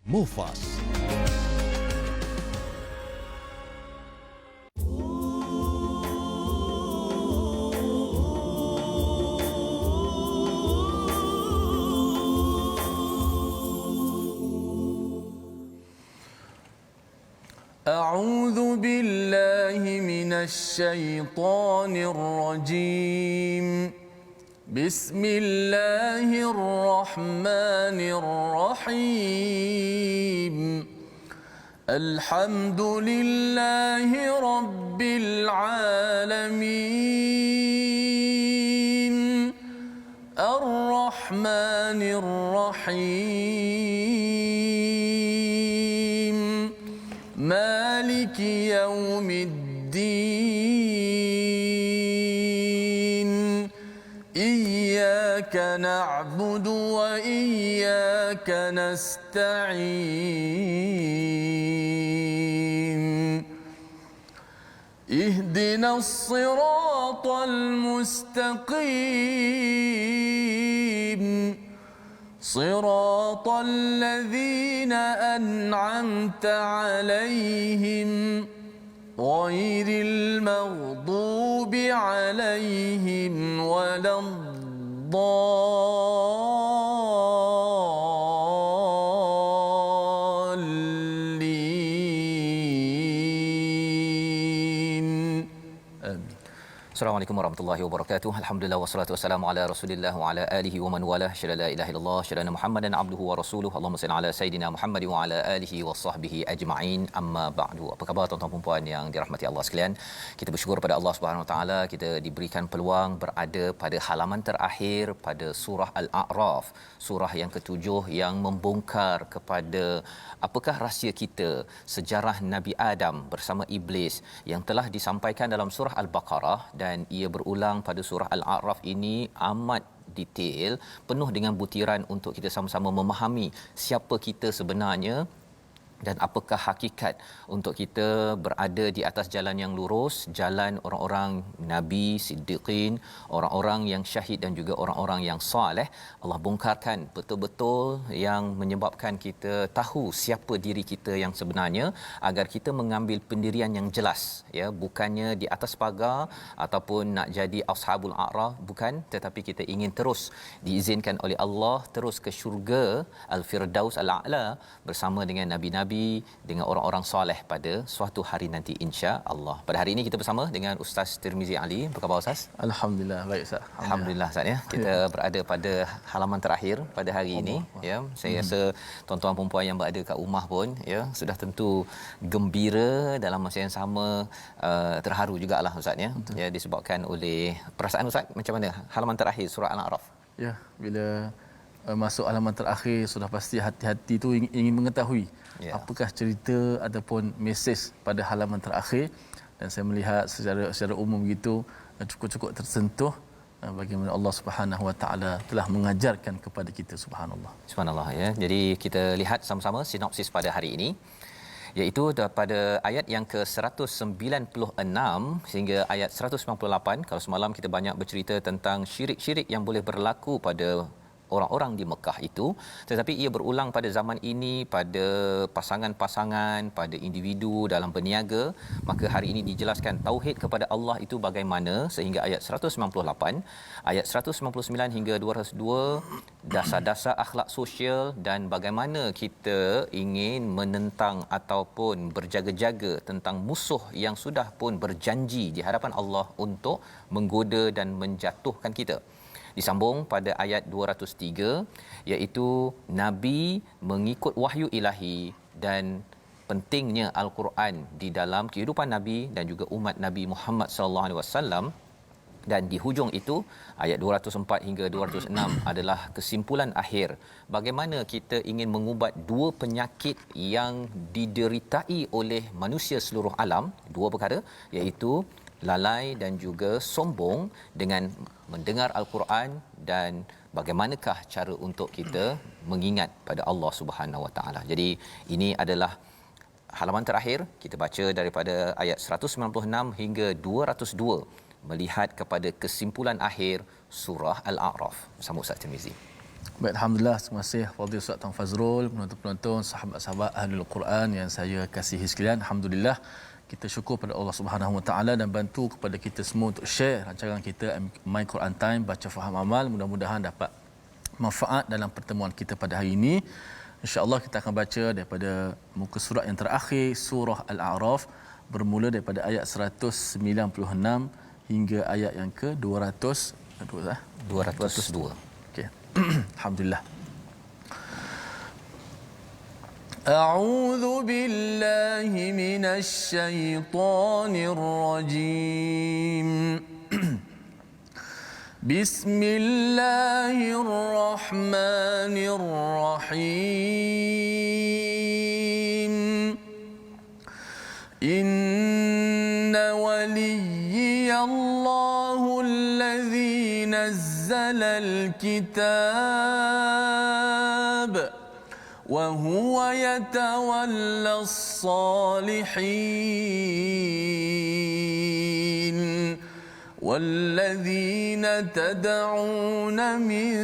Mufas. أعوذ بالله من الشيطان الرجيم بسم الله الرحمن الرحيم الحمد لله رب العالمين الرحمن الرحيم مالك يوم الدين إياك نعبد وإياك نستعين اهدنا الصراط المستقيم صراط الذين أنعمت عليهم غير المغضوب عليهم ولا الضالين. Assalamualaikum warahmatullahi wabarakatuh. Alhamdulillah wassalatu wassalamu ala Rasulillah wa ala alihi wa man walah. Syada la ilaha illallah, syada Muhammadan abduhu wa rasuluhu. Allahumma salli ala sayidina Muhammad wa ala alihi wa sahbihi ajma'in. Amma ba'du. Apa khabar tuan-tuan dan puan yang dirahmati Allah sekalian? Kita bersyukur pada Allah Subhanahu wa taala kita diberikan peluang berada pada halaman terakhir pada surah Al-A'raf, surah yang ketujuh yang membongkar kepada apakah rahsia kita sejarah Nabi Adam bersama iblis yang telah disampaikan dalam surah Al-Baqarah, dan ia berulang pada surah Al-A'raf ini amat detail, penuh dengan butiran untuk kita sama-sama memahami siapa kita sebenarnya dan apakah hakikat untuk kita berada di atas jalan yang lurus, jalan orang-orang nabi, siddiqin, orang-orang yang syahid dan juga orang-orang yang soleh. Allah bongkarkan betul-betul yang menyebabkan kita tahu siapa diri kita yang sebenarnya, agar kita mengambil pendirian yang jelas, ya, bukannya di atas pagar ataupun nak jadi ashabul a'raf, bukan, tetapi kita ingin terus diizinkan oleh Allah terus ke syurga al-firdaus al-a'la bersama dengan nabi-nabi, dengan orang-orang soleh pada suatu hari nanti, insya-Allah. Pada hari ini kita bersama dengan Ustaz Tirmizi Ali. Apa khabar Ustaz? Alhamdulillah baik Ustaz. Alhamdulillah Ustaz, ya. Kita berada pada halaman terakhir pada hari ini, ya. Saya rasa tuan-tuan puan-puan yang berada kat rumah pun, ya, sudah tentu gembira, dalam masa yang sama terharu jugalah Ustaz, ya. Ya, disebabkan oleh perasaan Ustaz macam mana halaman terakhir surah Al-A'raf? Ya, bila masuk halaman terakhir sudah pasti hati-hati tu ingin mengetahui apakah cerita ataupun mesej pada halaman terakhir, dan saya melihat secara umum gitu cukup tersentuh bagaimana Allah Subhanahu Wa Taala telah mengajarkan kepada kita, subhanallah. Subhanallah, ya. Jadi kita lihat sama-sama sinopsis pada hari ini, iaitu pada ayat yang ke-196 sehingga ayat 198. Kalau semalam kita banyak bercerita tentang syirik-syirik yang boleh berlaku pada orang-orang di Mekah itu, tetapi ia berulang pada zaman ini, pada pasangan-pasangan, pada individu dalam berniaga. Maka hari ini dijelaskan tauhid kepada Allah itu bagaimana, sehingga ayat 198, ayat 199 hingga 202 dasar-dasar akhlak sosial dan bagaimana kita ingin menentang ataupun berjaga-jaga tentang musuh yang sudah pun berjanji di hadapan Allah untuk menggoda dan menjatuhkan kita. Disambung pada ayat 203, iaitu Nabi mengikut wahyu ilahi dan pentingnya Al-Quran di dalam kehidupan Nabi dan juga umat Nabi Muhammad sallallahu alaihi wasallam. Dan di hujung itu ayat 204 hingga 206 adalah kesimpulan akhir bagaimana kita ingin mengubat dua penyakit yang dideritai oleh manusia seluruh alam, dua perkara, iaitu lalai dan juga sombong dengan mendengar Al-Quran, dan bagaimanakah cara untuk kita mengingat pada Allah Subhanahu Wa Taala. Jadi ini adalah halaman terakhir, kita baca daripada ayat 196 hingga 202 melihat kepada kesimpulan akhir surah Al-A'raf. Bersama Ustaz Tirmizi. Baik, alhamdulillah, terima kasih Fadil Ustaz Tuan Fazrul, penonton-penonton, sahabat-sahabat Ahlul Quran yang saya kasihi sekalian. Alhamdulillah, kita syukur pada Allah Subhanahu Wa Taala dan bantu kepada kita semua untuk share rancangan kita My Quran Time, baca faham amal. Mudah-mudahan dapat manfaat dalam pertemuan kita pada hari ini. InsyaAllah kita akan baca daripada muka surat yang terakhir, surah Al-A'raf, bermula daripada ayat 196 hingga ayat yang ke 202. Okey. Alhamdulillah. A'udzu billahi minasy syaithanir rajim. Bismillahirrahmanirrahim. Inna waliyallahu alladhi nazzala al-kitab wa huwa yatawalla as-salihin. والذين تدعون من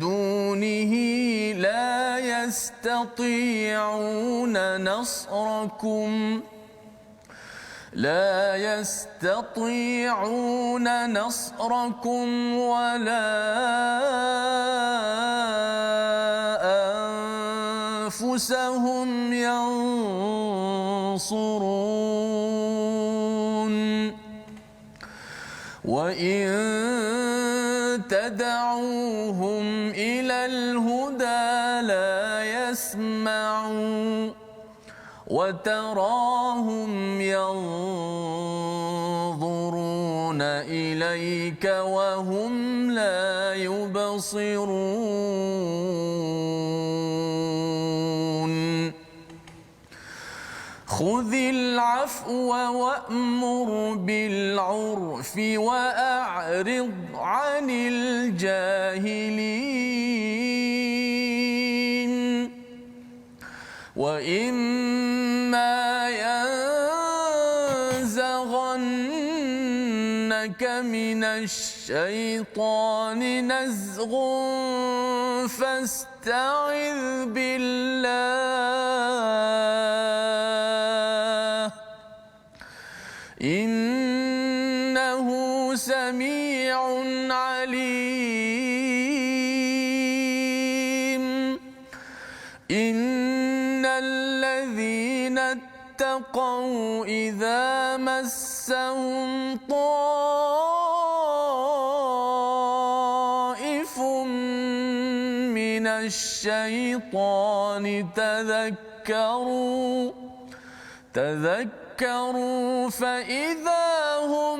دونه لا يستطيعون نصركم ولا أنفسهم ينصرون وإن تدعوهم إلى الهدى لا يسمعوا وتراهم ينظرون إليك وهم لا يبصرون خذ العفو وأمر بالعرف وأعرض عن الجاهلين وإما ينزغنك من الشيطان نزغ فاستعذ بالله إنه سميع عليم إن الذين اتقوا إذا مسهم طائف من الشيطان تذكروا فإذا هم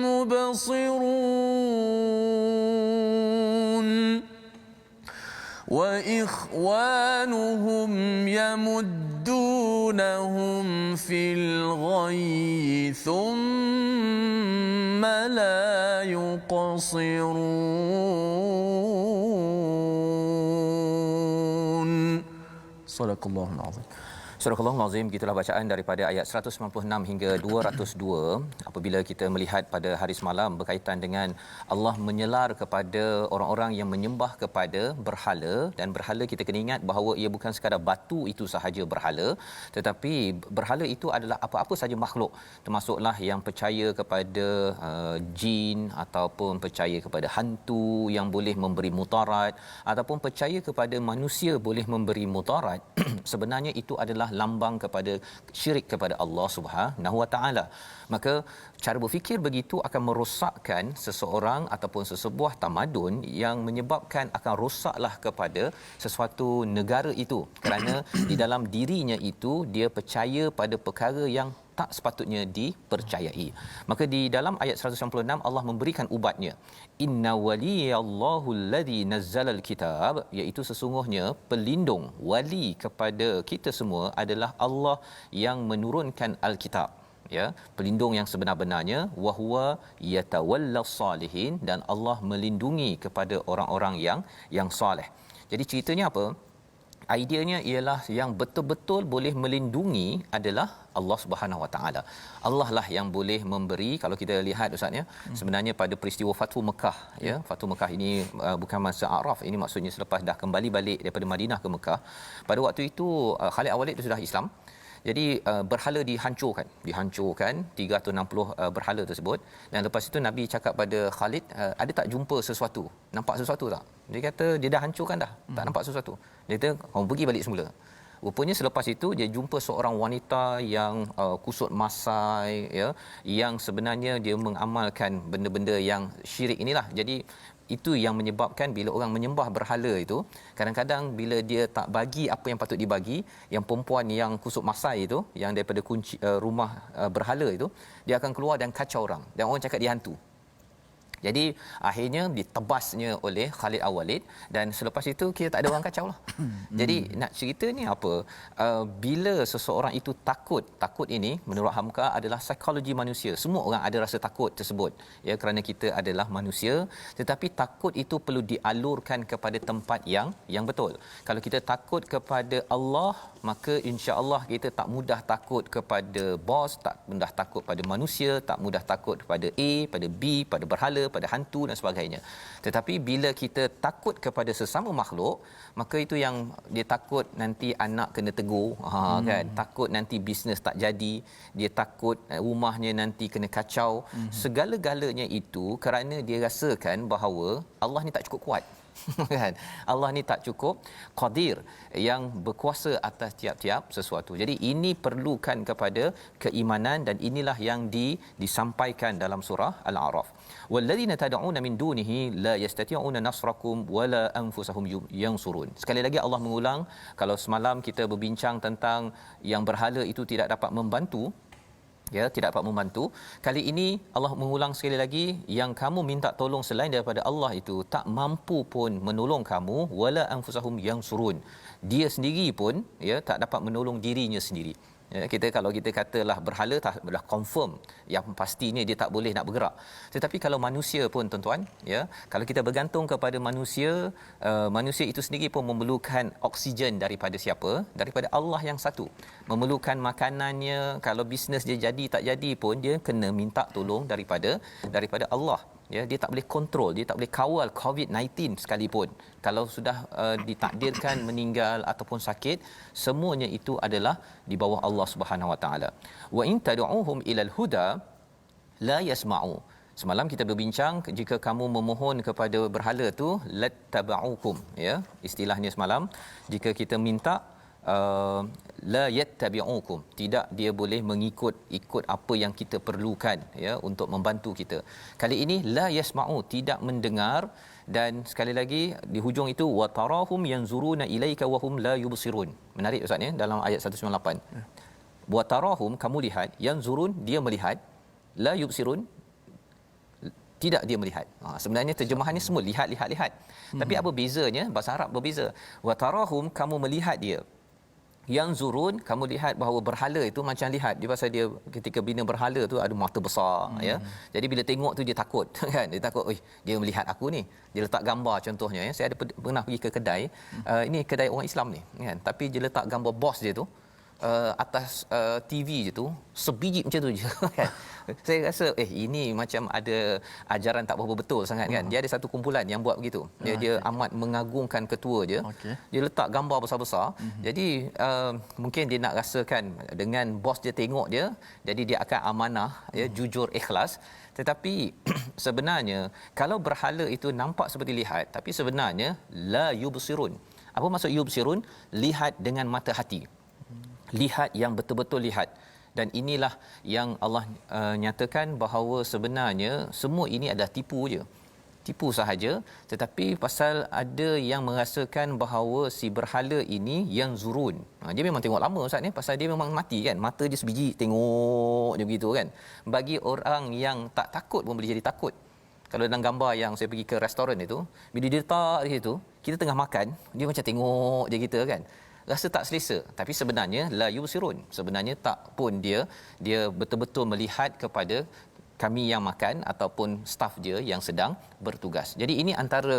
مبصرون وإخوانهم يمدونهم في الغي ثم لا يقصرون صدق الله العظيم. Surah Al-Azim, gitulah bacaan daripada ayat 196 hingga 202. Apabila kita melihat pada hari semalam berkaitan dengan Allah menyelar kepada orang-orang yang menyembah kepada berhala, dan berhala kita kena ingat bahawa ia bukan sekadar batu itu sahaja berhala, tetapi berhala itu adalah apa-apa saja makhluk, termasuklah yang percaya kepada jin ataupun percaya kepada hantu yang boleh memberi mudarat ataupun percaya kepada manusia boleh memberi mudarat. Sebenarnya itu adalah lambang kepada syirik kepada Allah Subhanahu Wa Taala. Maka cara berfikir begitu akan merosakkan seseorang ataupun sesebuah tamadun, yang menyebabkan akan rosaklah kepada sesuatu negara itu, kerana di dalam dirinya itu dia percaya pada perkara yang tak sepatutnya dipercayai. Maka di dalam ayat 196 Allah memberikan ubatnya. Inna waliyallahu alladhi nazzalal kitab, iaitu sesungguhnya pelindung wali kepada kita semua adalah Allah yang menurunkan al-kitab. Ya, pelindung yang sebenar-benarnya, wahwa yatawallas salihin, dan Allah melindungi kepada orang-orang yang soleh. Jadi ceritanya apa? ideanya ialah yang betul-betul boleh melindungi adalah Allah Subhanahu Wa Taala. Allah lah yang boleh memberi. Kalau kita lihat Ustaz ya, sebenarnya pada peristiwa Fathu Mekah ya, Fathu Mekah ini bukan masa Araf, ini maksudnya selepas dah kembali balik daripada Madinah ke Mekah. Pada waktu itu Khalid Al-Walid itu sudah Islam. Jadi berhala dihancurkan 360 berhala tersebut, dan lepas itu Nabi cakap pada Khalid, ada tak jumpa sesuatu, nampak sesuatu tak? Dia kata dia dah hancurkan dah, tak nampak sesuatu. Dia kata kau pergi balik semula. Rupanya selepas itu dia jumpa seorang wanita yang kusut masai ya, yang sebenarnya dia mengamalkan benda-benda yang syirik inilah. Jadi itu yang menyebabkan bila orang menyembah berhala itu, kadang-kadang bila dia tak bagi apa yang patut dibagi, yang perempuan yang kusut masai itu, yang daripada kunci rumah berhala itu, dia akan keluar dan kacau orang, dan orang cakap dia hantu. Jadi akhirnya ditebasnya oleh Khalid Al-Walid, dan selepas itu kita tak ada orang kacau lah. Jadi nak cerita ni apa? Bila seseorang itu takut ini menurut Hamka adalah psikologi manusia. Semua orang ada rasa takut tersebut ya, kerana kita adalah manusia, tetapi takut itu perlu dialurkan kepada tempat yang betul. Kalau kita takut kepada Allah, maka insya-Allah kita tak mudah takut kepada bos, tak mudah takut pada manusia, tak mudah takut pada A, pada B, pada berhala, pada hantu dan sebagainya. Tetapi bila kita takut kepada sesama makhluk, maka itu yang dia takut nanti anak kena tegur, kan, takut nanti bisnes tak jadi, dia takut rumahnya nanti kena kacau. Segala-galanya itu kerana dia rasakan bahawa Allah ni tak cukup kuat. Kan, Allah ni tak cukup qadir, yang berkuasa atas tiap-tiap sesuatu. Jadi ini perlukan kepada keimanan, dan inilah yang disampaikan dalam surah Al-A'raf. Walladzina tad'una min dunihi la yastati'una nasrakum wala anfusahum yansurun. Sekali lagi Allah mengulang, kalau semalam kita berbincang tentang yang berhala itu tidak dapat membantu, ya, tidak dapat membantu. Kali ini Allah mengulang sekali lagi, yang kamu minta tolong selain daripada Allah itu tak mampu pun menolong kamu, wala anfusahum yansurun. Dia sendiri pun ya tak dapat menolong dirinya sendiri. Ya, kalau kita katalah berhala dah confirm yang pastinya dia tak boleh nak bergerak. Tetapi kalau manusia pun tuan-tuan ya, kalau kita bergantung kepada manusia, manusia itu sendiri pun memerlukan oksigen daripada siapa? Daripada Allah yang satu. Memerlukan makanannya, kalau bisnes dia jadi tak jadi pun dia kena minta tolong daripada Allah. Ya, dia tak boleh kontrol, dia tak boleh kawal COVID-19 sekalipun. Kalau sudah ditakdirkan meninggal ataupun sakit, semuanya itu adalah di bawah Allah Subhanahu Wa Taala. Wa in tad'uhum ilal huda la yasma'u. Semalam kita berbincang, jika kamu memohon kepada berhala tu lattaba'ukum, ya, istilahnya semalam, jika kita minta la yattabi'ukum, tidak dia boleh ikut apa yang kita perlukan ya untuk membantu kita. Kali ini la yasma'u, tidak mendengar, dan sekali lagi di hujung itu wa tarahum yanzuruna ilaika wa hum la yubsirun. Menarik Ustaz ya, dalam ayat 198. Wa tarahum, kamu lihat, yanzurun, dia melihat, la yubsirun, tidak dia melihat. Sebenarnya terjemahannya semua lihat. Tapi apa bezanya? Bahasa Arab berbeza. Wa tarahum, kamu melihat dia. Yang zurun, kamu lihat bahawa berhala itu macam lihat dia, pasal dia ketika bina berhala tu ada mata besar ya. Jadi bila tengok tu dia takut kan, dia takut, oi dia melihat aku ni. Dia letak gambar contohnya ya. Saya ada pernah pergi ke kedai, ini kedai orang Islam ni kan, tapi dia letak gambar bos dia tu atas TV je tu, sebiji macam tu je kan. Saya rasa ini macam ada ajaran tak berapa betul sangat kan. Dia ada satu kumpulan yang buat begitu. Dia amat mengagungkan ketua je. Dia letak gambar besar-besar. Jadi mungkin dia nak rasakan dengan bos dia tengok dia, jadi dia akan amanah ya, jujur, ikhlas. Tetapi sebenarnya kalau berhala itu nampak seperti lihat, tapi sebenarnya la yubsirun. Apa maksud yubsirun? Lihat dengan mata hati. Lihat yang betul-betul lihat. Dan inilah yang Allah nyatakan bahawa sebenarnya semua ini adalah tipu sahaja, tetapi pasal ada yang merasakan bahawa si berhala ini yang zurun, dia memang tengok lama Ustaz ni, pasal dia memang mati kan, mata dia sebiji tengok je begitu kan. Bagi orang yang tak takut pun boleh jadi takut. Kalau dalam gambar yang saya pergi ke restoran itu, bila dia letak di situ, kita tengah makan, dia macam tengok je kita kan, rasa tak selesa. Tapi sebenarnya la yubsirun, sebenarnya tak pun dia betul-betul melihat kepada kami yang makan ataupun staf dia yang sedang bertugas. Jadi ini antara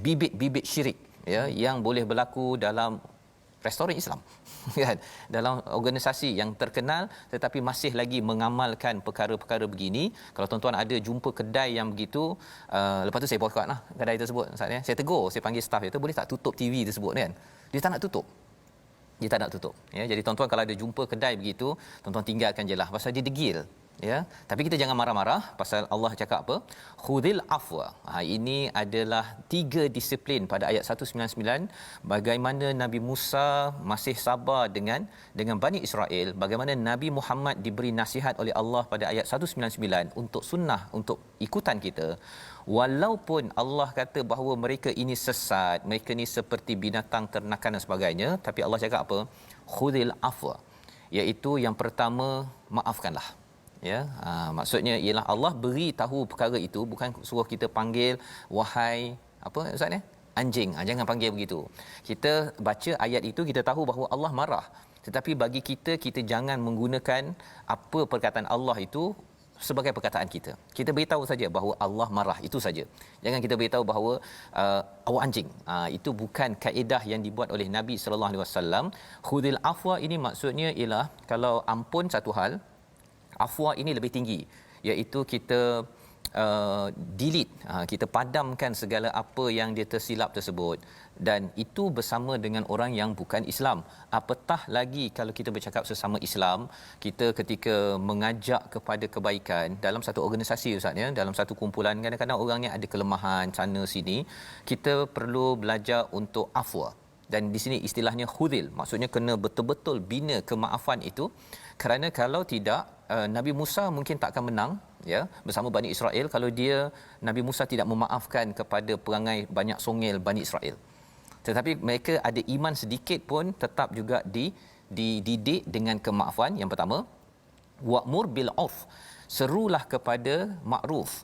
bibit-bibit syirik ya yang boleh berlaku dalam restoran Islam kan, dalam organisasi yang terkenal tetapi masih lagi mengamalkan perkara-perkara begini. Kalau tuan-tuan ada jumpa kedai yang begitu, lepas tu saya boycott lah kedai tersebut. Maksudnya saya tegur, saya panggil staff dia tu, boleh tak tutup TV tersebut kan. Dia tak nak tutup, dia tak nak tutup ya. Jadi tuan-tuan kalau ada jumpa kedai begitu, tuan-tuan tinggalkan je lah, pasal dia degil ya. Tapi kita jangan marah-marah, pasal Allah cakap apa? Khudil afwa. Ini adalah 3 disiplin pada ayat 199, bagaimana Nabi Musa masih sabar dengan Bani Israel, bagaimana Nabi Muhammad diberi nasihat oleh Allah pada ayat 199 untuk sunnah, untuk ikutan kita. Walaupun Allah kata bahawa mereka ini sesat, mereka ni seperti binatang ternakan dan sebagainya, tapi Allah cakap apa? Khudil afwa, iaitu yang pertama, maafkanlah ya. Maksudnya ialah Allah beri tahu perkara itu, bukan suruh kita panggil wahai apa ustaz ni, anjing. Jangan panggil begitu. Kita baca ayat itu, kita tahu bahawa Allah marah, tetapi bagi kita, kita jangan menggunakan apa perkataan Allah itu sebagai perkataan kita. Kita beritahu saja bahawa Allah marah, itu saja. Jangan kita beritahu bahawa awak anjing. Itu bukan kaedah yang dibuat oleh Nabi sallallahu alaihi wasallam. Khudil afwa ini maksudnya ialah kalau ampun satu hal, afwa ini lebih tinggi, iaitu kita delete, kita padamkan segala apa yang dia tersilap tersebut, dan itu bersama dengan orang yang bukan Islam. Apatah lagi kalau kita bercakap sesama Islam, kita ketika mengajak kepada kebaikan dalam satu organisasi ustaz ya, dalam satu kumpulan, kadang-kadang orang ni ada kelemahan sana sini, kita perlu belajar untuk afwa. Dan di sini istilahnya khudil, maksudnya kena betul-betul bina kemaafan itu, kerana kalau tidak Nabi Musa mungkin tak akan menang ya bersama Bani Israel kalau Nabi Musa tidak memaafkan kepada perangai banyak songel Bani Israel. Tetapi mereka ada iman sedikit pun tetap juga dididik dengan kemaafan. Yang pertama, wa'mur bil 'urf, serulah kepada makruf.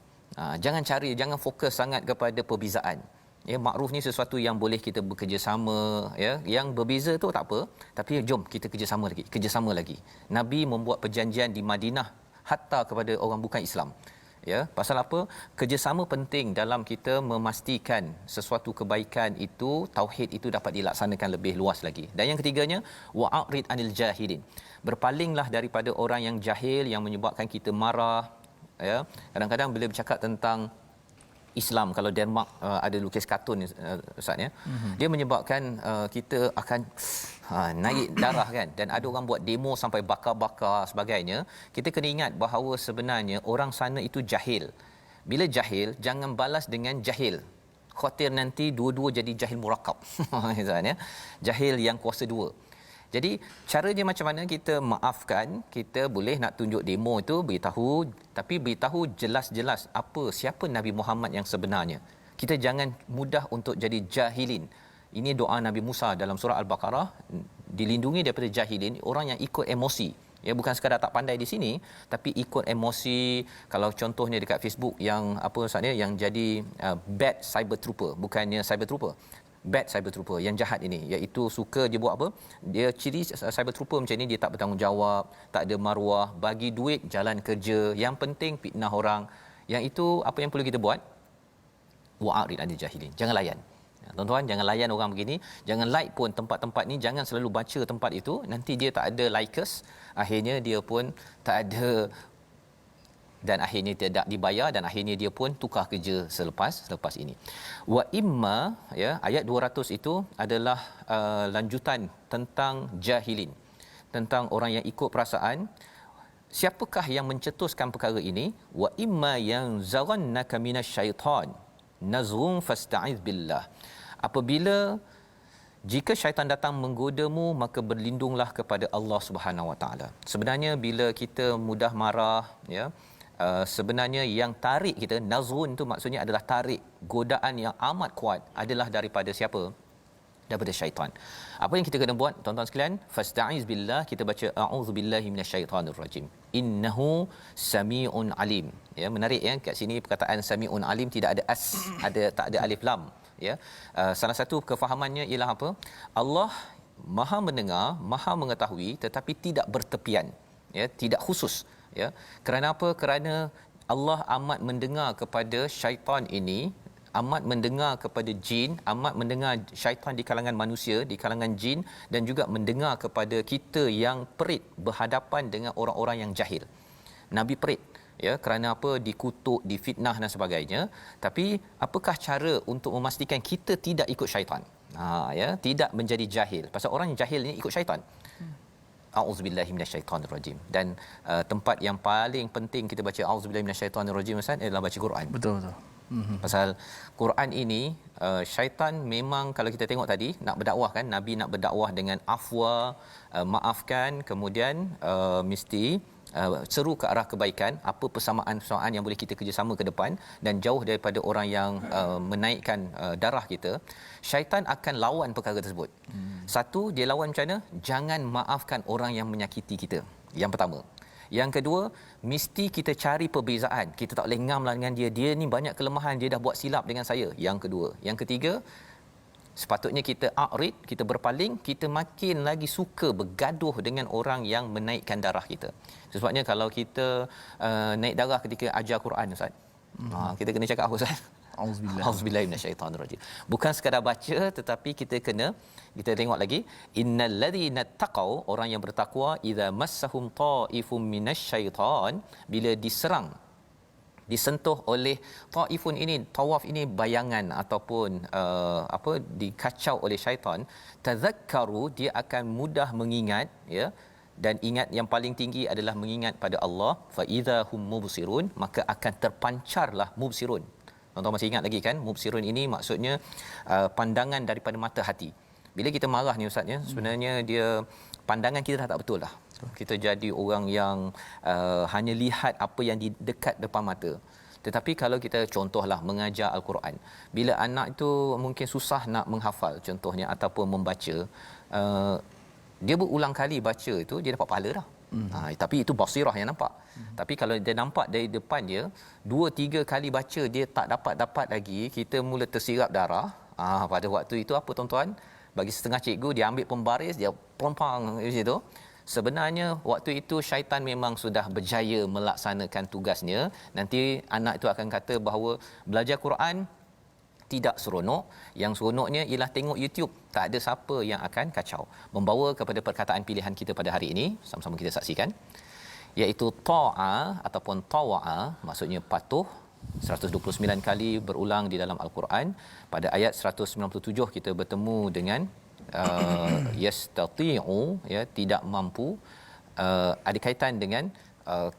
Jangan fokus sangat kepada perbezaan. Ya, makruf ni sesuatu yang boleh kita bekerjasama ya. Yang berbeza tu tak apa, tapi jom kita kerjasama lagi. Nabi membuat perjanjian di Madinah hatta kepada orang bukan Islam. Ya, pasal apa? Kerjasama penting dalam kita memastikan sesuatu kebaikan itu, tauhid itu dapat dilaksanakan lebih luas lagi. Dan yang ketiganya, wa'rid anil jahilin. Berpalinglah daripada orang yang jahil yang menyebabkan kita marah ya. Kadang-kadang bila bercakap tentang Islam, kalau Denmark ada lukis kartun ustaz ya, dia menyebabkan kita akan naik darah kan, dan ada orang buat demo sampai bakar-bakar sebagainya. Kita kena ingat bahawa sebenarnya orang sana itu jahil. Bila jahil, jangan balas dengan jahil, khawatir nanti dua-dua jadi jahil murakab ustaz ya, jahil yang kuasa dua. Jadi caranya macam mana kita maafkan? Kita boleh nak tunjuk demo itu, beritahu, tapi beritahu jelas-jelas siapa Nabi Muhammad yang sebenarnya. Kita jangan mudah untuk jadi jahilin. Ini doa Nabi Musa dalam surah Al-Baqarah, dilindungi daripada jahilin, orang yang ikut emosi. Ya, bukan sekadar tak pandai di sini, tapi ikut emosi. Kalau contohnya dekat Facebook yang apa ustaz ni, yang jadi bad cyber trooper, bukannya cyber trooper, bad cyber trooper yang jahat ini, iaitu suka dia buat apa, dia ciri cyber trooper macam ni, dia tak bertanggungjawab, tak ada maruah, bagi duit jalan kerja, yang penting fitnah orang. Yang itu apa yang perlu kita buat? Wa'rid anil jahilin, jangan layan. Tuan-tuan, jangan layan orang begini, jangan like pun tempat-tempat ni, jangan selalu baca tempat itu, nanti dia tak ada likers, akhirnya dia pun tak ada, dan akhirnya tidak dibayar, dan akhirnya dia pun tukar kerja selepas ini. Wa imma ya, ayat 200 itu adalah lanjutan tentang jahilin, tentang orang yang ikut perasaan. Siapakah yang mencetuskan perkara ini? Wa imma yang zarannaka minasyaitan nazghun fasta'iz billah. Apabila jika syaitan datang menggodamu, maka berlindunglah kepada Allah Subhanahu Wa Taala. Sebenarnya bila kita mudah marah ya, sebenarnya yang tarik kita, nazghun itu maksudnya adalah tarik, godaan yang amat kuat adalah daripada siapa? Daripada syaitan. Apa yang kita kena buat tuan-tuan sekalian? Fasta'iz billah, kita baca a'udzubillahi minasyaitonir rajim. Innahu samiun alim. Ya, menarik ya, kat sini perkataan samiun alim tidak ada tak ada alif lam ya. Salah satu kefahamannya ialah apa? Allah Maha mendengar, Maha mengetahui, tetapi tidak bertepian ya, tidak khusus ya. Kerana apa? Kerana Allah amat mendengar kepada syaitan ini, amat mendengar kepada jin, amat mendengar syaitan di kalangan manusia, di kalangan jin, dan juga mendengar kepada kita yang perit berhadapan dengan orang-orang yang jahil. Nabi perit, ya, kerana apa? Dikutuk, difitnah dan sebagainya. Tapi apakah cara untuk memastikan kita tidak ikut syaitan? Ya, tidak menjadi jahil. Pasal orang yang jahil ni ikut syaitan. A'udzubillahi minasyaitonirrajim. Dan tempat yang paling penting kita baca a'udzubillahi minasyaitonirrajim adalah baca Quran. Betul. Pasal Quran ini syaitan memang, kalau kita tengok tadi nak berdakwah kan, Nabi nak berdakwah dengan afwa, maafkan, kemudian mesti seru ke arah kebaikan, apa persamaan-persamaan yang boleh kita kerjasama ke depan dan jauh daripada orang yang menaikkan darah kita. Syaitan akan lawan perkara tersebut. Satu, dia lawan macam mana? Jangan maafkan orang yang menyakiti kita. Yang pertama. Yang kedua, mesti kita cari perbezaan. Kita tak boleh ngamlah dengan dia. Dia ni banyak kelemahan, dia dah buat silap dengan saya. Yang kedua. Yang ketiga, sepatutnya kita a'rid, kita berpaling, kita makin lagi suka bergaduh dengan orang yang menaikkan darah kita. Sebabnya kalau kita naik darah ketika ajar Quran, Ustaz, kita kena cakap apa, Ustaz? Auzubillahi minasyaitonirrajim. Bukan sekadar baca, tetapi kita tengok lagi, innal ladzina taqau, orang yang bertakwa, idza massahum ta'ifum minasyaiton, bila disentuh oleh taifun ini, tawaf ini bayangan ataupun dikacau oleh syaitan, tazakkaru, dia akan mudah mengingat, ya. Dan ingat yang paling tinggi adalah mengingat pada Allah, fa idza hum mubsirun, maka akan terpancarlah mubsirun. Tuan-tuan masih ingat lagi kan, mubsirun ini maksudnya pandangan daripada mata hati. Bila kita marah ni, Ustaz, ya, sebenarnya dia pandangan kita dah tak betul lah. Kita jadi orang yang hanya lihat apa yang di dekat depan mata. Tetapi kalau kita contohlah mengajar Al-Quran, bila anak itu mungkin susah nak menghafal contohnya ataupun membaca, dia berulang kali baca itu, dia dapat pahala dah. Tapi itu basirah yang nampak. Tapi kalau dia nampak dari depan dia 2-3 kali baca dia tak dapat lagi, kita mula tersirap darah. Pada waktu itu apa, tuan-tuan? Bagi setengah cikgu, dia ambil pembaris, dia pompang di situ. Sebenarnya waktu itu syaitan memang sudah berjaya melaksanakan tugasnya. Nanti anak itu akan kata bahawa belajar Quran tidak seronok. Yang seronoknya ialah tengok YouTube. Tak ada siapa yang akan kacau. Membawa kepada perkataan pilihan kita pada hari ini, sama-sama kita saksikan, iaitu ta'a ataupun tawa'a, maksudnya patuh. 129 kali berulang di dalam Al-Quran. Pada ayat 197 kita bertemu dengan yastati'u, ya, tidak mampu. Ada kaitan dengan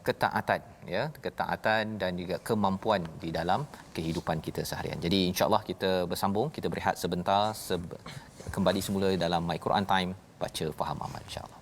ketaatan, ya, ketaatan dan juga kemampuan di dalam kehidupan kita seharian. Jadi insya-Allah kita bersambung, kita berehat sebentar, kembali semula dalam My Quran Time, baca faham amal, insya-Allah.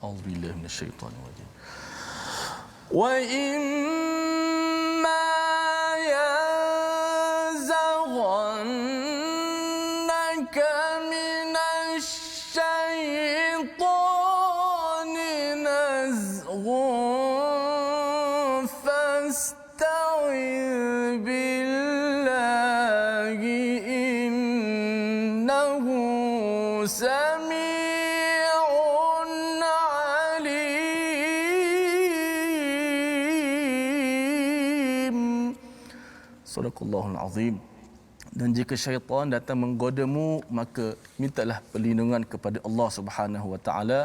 Auzubillahi minasyaitonirrajim. Wa imma yanzaghannaka minasyaitoni nazghun fasta'iz billahi innahu Sadaqallahul Azim. Dan jika syaitan datang menggodamu, maka mintalah perlindungan kepada Allah Subhanahu Wa Taala.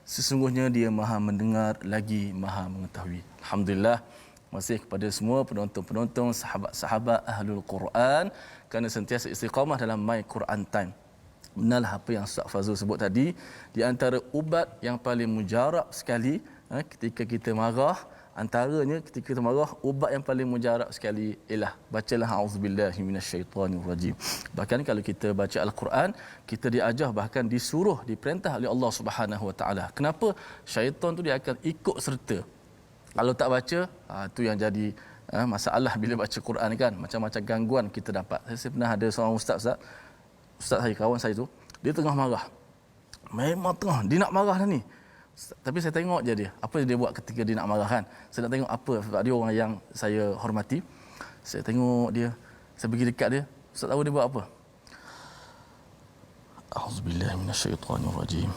Sesungguhnya Dia Maha mendengar lagi Maha mengetahui. Alhamdulillah, masih kepada semua penonton-penonton, sahabat-sahabat Ahlul Quran, kerana sentiasa istiqamah dalam My Quran Time. Benarlah apa yang Ustaz Fazul sebut tadi, di antara ubat yang paling mujarab sekali ketika kita marah, antaranya ketika kita marah, ubat yang paling mujarab sekali ialah bacalah auzubillahi minasyaitonirrajim. Bahkan kalau kita baca Al-Quran, kita diajar, bahkan disuruh, diperintah oleh Allah Subhanahu Wa Taala. Kenapa? Syaitan tu dia akan ikut serta. Kalau tak baca, tu yang jadi masalah bila baca Quran kan, macam-macam gangguan kita dapat. Saya pernah ada seorang ustaz ustaz saya, kawan saya tu, dia tengah marah. Memang tengah, dia nak marah dah ni. Tapi saya tengok je dia, apa dia buat ketika dia nak marah kan. Saya nak tengok apa, sebab dia orang yang saya hormati. Saya tengok dia, saya pergi dekat dia. Ustaz tahu dia buat apa? A'udzubillahi minasyaitonirrajim.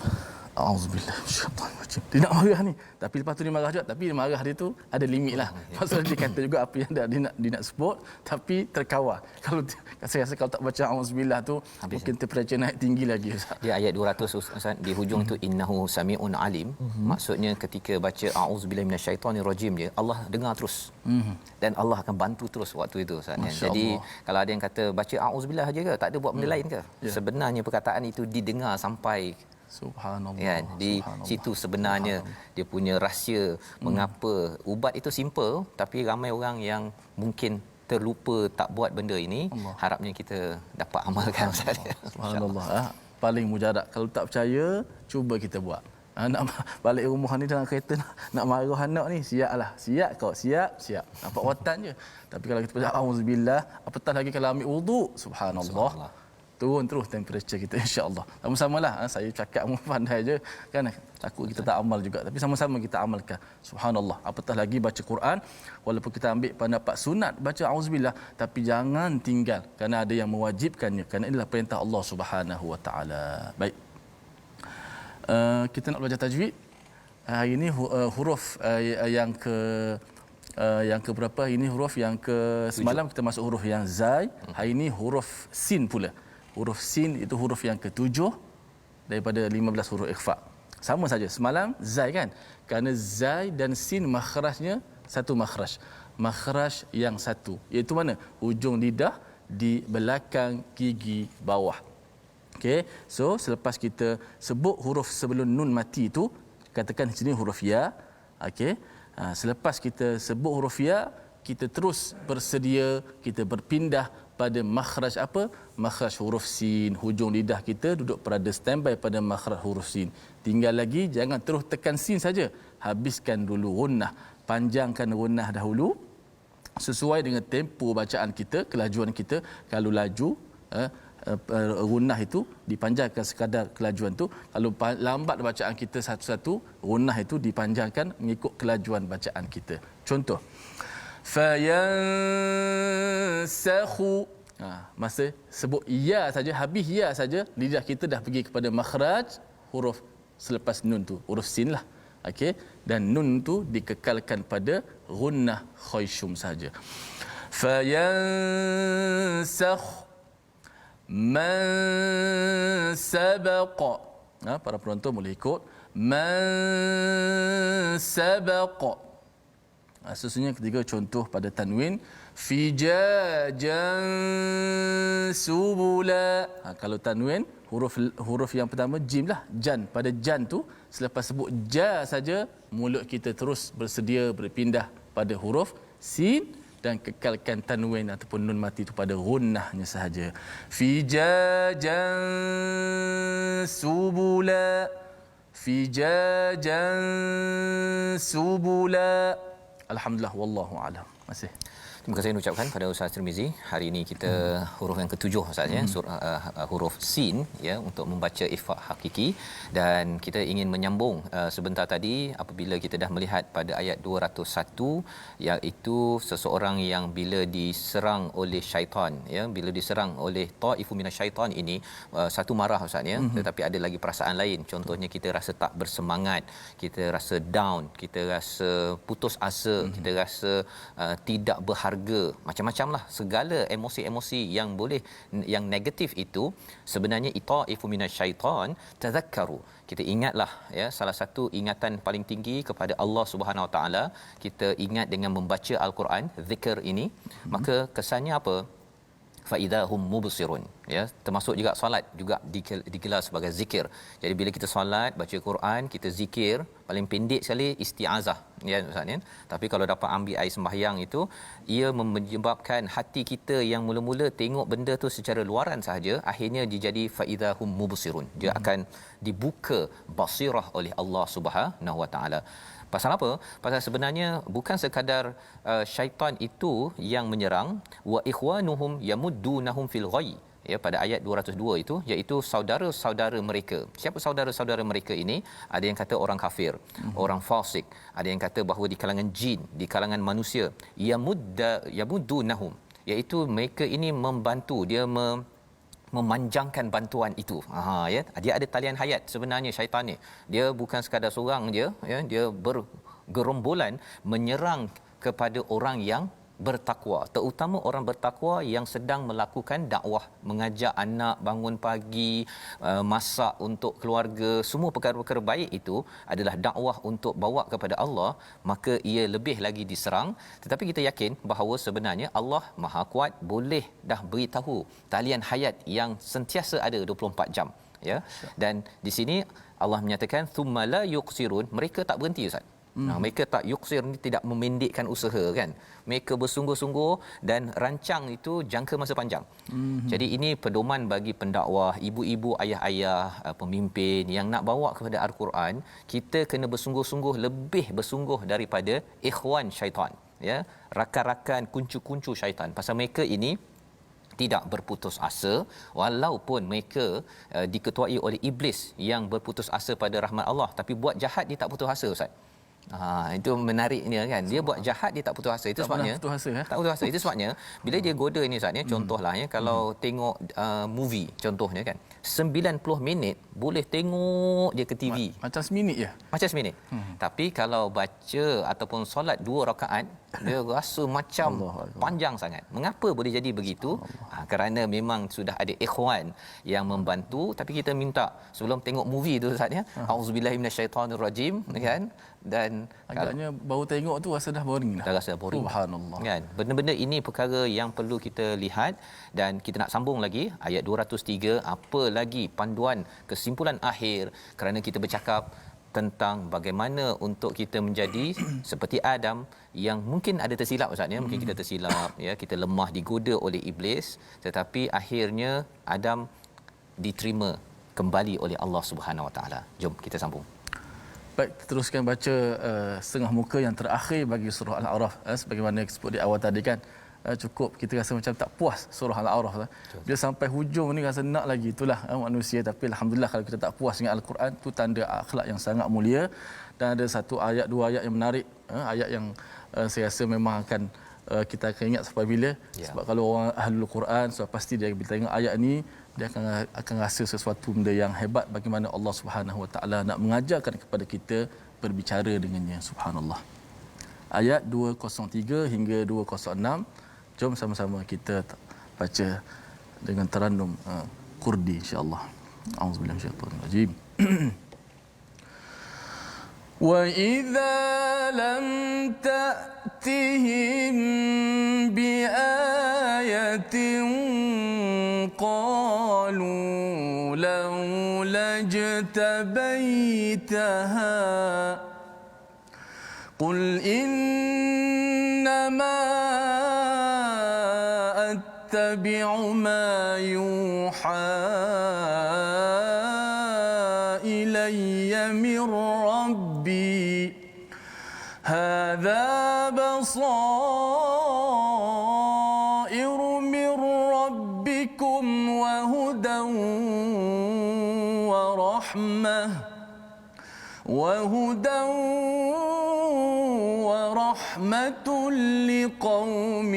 A'udzubillahi minasyaitonirrajim. Dia nak marah ni. Tapi lepas tu dia marah juga. Tapi marah dia tu ada limit lah. Maksudnya dia kata juga apa yang dia nak support. Tapi terkawal. Kalau saya rasa kalau tak baca A'udzubillah tu, habis mungkin temperature naik tinggi lagi. Dia ayat 200 Ustaz, di hujung tu innahu samiun alim. Maksudnya ketika baca A'udzubillahi minasyaitonirrajim je, Allah dengar terus. Dan Allah akan bantu terus waktu itu Ustaz. Jadi kalau ada yang kata baca A'udzubillah aja ke, tak ada buat benda lain ke? Sebenarnya perkataan itu didengar sampai Subhanallah. Kan? Di situ sebenarnya dia punya rahsia mengapa ubat itu simple, tapi ramai orang yang mungkin terlupa tak buat benda ini. Harapnya kita dapat amalkan Ustaz. Subhanallah. Paling mujarab. Kalau tak percaya, cuba kita buat. Nak balik rumah ni dalam kereta nak marah anak ni, siaplah. Siap kau, siap. Nampak watan je. Tapi kalau kita baca auzubillah, apatah lagi kalau ambil wuduk, subhanallah. Turun terus temperature kita, insya-Allah. Sama-samalah, saya cakap pandai je kan, takut kita tak amal juga, tapi sama-sama kita amalkan. Subhanallah. Apatah lagi baca Quran, walaupun kita ambil pendapat sunat baca auzubillah, tapi jangan tinggal kerana ada yang mewajibkannya, kerana inilah perintah Allah Subhanahu Wa Taala. Baik. Kita nak belajar tajwid. Hari ini huruf yang ke berapa? Ini huruf yang ke semalam kita masuk huruf yang zai. Hari ini huruf sin pula. Huruf sin itu huruf yang ke-7 daripada 15 huruf ikhfa. Sama saja. Semalam zai kan? Kerana zai dan sin makhrajnya satu makhraj. Makhraj yang satu. Iaitu mana? Hujung lidah di belakang gigi bawah. Okey. So selepas kita sebut huruf sebelum nun mati itu, katakan di sini huruf ya. Okey. Selepas kita sebut huruf ya, kita terus bersedia, kita berpindah pada makhraj apa? Makhraj huruf sin. Hujung lidah kita duduk berada standby pada makhraj huruf sin. Tinggal lagi, jangan terus tekan sin saja. Habiskan dulu gunnah. Panjangkan gunnah dahulu sesuai dengan tempo bacaan kita, kelajuan kita. Kalau laju, gunnah itu dipanjangkan sekadar kelajuan tu. Kalau lambat bacaan kita satu-satu, gunnah itu dipanjangkan mengikut kelajuan bacaan kita. Contoh, fayansakhu, masa sebut ya saja, habis ya saja, lidah kita dah pergi kepada makhraj huruf selepas nun tu, huruf sin lah. Okey, dan nun tu dikekalkan pada gunnah khayshum saja. Fayansakh man sabaqa. Para penonton boleh ikut. Man sabaqa. Sesungguhnya ketiga contoh pada tanwin. Fijajan subula. Kalau tanwin, huruf yang pertama jim lah, jan. Pada jan tu, selepas sebut ja saja, mulut kita terus bersedia berpindah pada huruf sin dan kekalkan tanwin ataupun nun mati itu pada gunnahnya sahaja. Fijajan subula. Fijajan subula. Alhamdulillah, wallahu a'lam. Masih. Terima kasih ucapkan pada Ustaz Tirmizi. Hari ini kita huruf yang ke-7 Ustaz ya, huruf sin ya, untuk membaca ikhfa hakiki, dan kita ingin menyambung sebentar tadi apabila kita dah melihat pada ayat 201, iaitu seseorang yang bila diserang oleh syaitan ya, bila diserang oleh ta'ifu minasyaitan ini, satu marah Ustaz ya, tetapi ada lagi perasaan lain. Contohnya kita rasa tak bersemangat, kita rasa down, kita rasa putus asa, kita rasa tidak berharga, macam-macamlah segala emosi-emosi yang boleh, yang negatif itu sebenarnya ita'ifu minasyaitan. Tadhakkaru, kita ingatlah ya, salah satu ingatan paling tinggi kepada Allah Subhanahu Wa Taala, kita ingat dengan membaca al-Quran, zikir ini, maka kesannya apa? Fa idahum mubsirun ya, termasuk juga solat juga digelar sebagai zikir. Jadi bila kita solat, baca Quran, kita zikir, paling pendek sekali isti'azah ya Ustaz ya. Tapi kalau dapat ambil air sembahyang itu, ia menyebabkan hati kita yang mula-mula tengok benda tu secara luaran sahaja, akhirnya dijadi fa idahum mubsirun. Dia akan dibuka basirah oleh Allah Subhanahu Wa Taala. Pasal apa? Pasal sebenarnya bukan sekadar syaitan itu yang menyerang, wa ikhwanuhum yamuddunahum fil ghayy. ya pada ayat 202 itu, iaitu saudara-saudara mereka. Siapa saudara-saudara mereka ini? Ada yang kata orang kafir, orang fasik, ada yang kata bahawa di kalangan jin, di kalangan manusia, yamuddunahum, iaitu mereka ini membantu dia, memanjangkan bantuan itu. Ya, dia ada talian hayat sebenarnya syaitan ni. Dia bukan sekadar seorang je, ya, dia bergerombolan menyerang kepada orang yang bertakwa, terutama orang bertakwa yang sedang melakukan dakwah, mengajak anak bangun pagi, masak untuk keluarga, semua perkara-perkara baik itu adalah dakwah untuk bawa kepada Allah, maka ia lebih lagi diserang. Tetapi kita yakin bahawa sebenarnya Allah Maha Kuat, boleh dah beritahu talian hayat yang sentiasa ada 24 jam, ya. Dan di sini Allah menyatakan thumma la yuqsirun, mereka tak berhenti, Ustaz. Mereka tak yuksir ni, tidak memendekkan usaha, kan. Mereka bersungguh-sungguh dan rancang itu jangka masa panjang. Jadi ini pedoman bagi pendakwah, ibu-ibu, ayah-ayah, pemimpin yang nak bawa kepada Al-Quran. Kita kena bersungguh-sungguh, lebih bersungguh daripada ikhwan syaitan, ya, rakan-rakan, kuncu-kuncu syaitan. Pasal mereka ini tidak berputus asa, walaupun mereka diketuai oleh iblis yang berputus asa pada rahmat Allah, tapi buat jahat dia tak putus asa, Ustaz. Itu menariknya, kan. Dia buat jahat dia tak putus asa. Itu sebabnya putus asa, tak putus asa. Itu sebabnya bila dia goda ni, Ustaz, ya, contohlah, ya, kalau tengok movie contohnya, kan, 90 minit boleh tengok je ke TV. Macam seminit je. Macam seminit. Tapi kalau baca ataupun solat 2 rakaat, dia rasa macam panjang sangat. Mengapa boleh jadi begitu? Kerana memang sudah ada ikhwan yang membantu. Tapi kita minta sebelum tengok movie tu, Ustaz, ya, auzubillahi minasyaitonirrajim, kan, dan agaknya baru tengok tu rasa dah boring dah. Dah rasa boring. Subhanallah. Kan? Benda-benda ini perkara yang perlu kita lihat, dan kita nak sambung lagi ayat 203, apa lagi panduan kesimpulan akhir, kerana kita bercakap tentang bagaimana untuk kita menjadi seperti Adam yang mungkin ada tersilap, Ustaz, ya. Mungkin kita tersilap, ya, kita lemah, digoda oleh iblis, tetapi akhirnya Adam diterima kembali oleh Allah Subhanahu Wa Taala. Jom kita sambung. Baik, teruskan baca setengah muka yang terakhir bagi surah Al-A'raf. Sebagaimana sebut di awal tadi, kan, cukup kita rasa macam tak puas surah Al-A'raf. Bila sampai hujung ni rasa nak lagi. Itulah manusia. Tapi alhamdulillah kalau kita tak puas dengan Al-Quran, tu tanda akhlak yang sangat mulia. Dan ada satu ayat, 2 ayat yang menarik, ayat yang saya rasa memang akan kita akan ingat sampai bila. Sebab kalau orang ahlul Quran, so pasti dia bila tengok ayat ni, dia akan rasa sesuatu benda yang hebat, bagaimana Allah Subhanahu Wa Taala nak mengajarkan kepada kita berbicara dengannya. Subhanallah. Ayat 203 hingga 206. Jom sama-sama kita baca dengan terannum Kurdi, insya-Allah. Auzubillahi minasyaitanir rajim. وَإِذَا لَمْ تَأْتِهِمْ بِآيَةٍ قَالُوا لَوْلَا اجْتَبَيْتَهَا قُلْ إِنَّمَا أَتَّبِعُ مَا يُوحَى إِلَيَّ مِنْ رَبِّي هَذَا بَصَائِرُ مِنْ رَبِّكُمْ وَهُدًى وَرَحْمَةٌ لِقَوْمٍ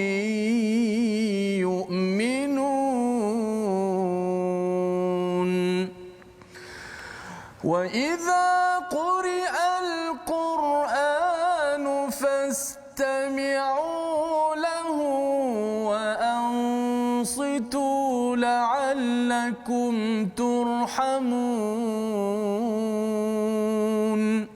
يُؤْمِنُونَ وَإِذَا قُرِئَ الْقُرْآنُ فَاسْتَمِعُوا لَهُ وَأَنصِتُوا لَعَلَّكُمْ تُرْحَمُونَ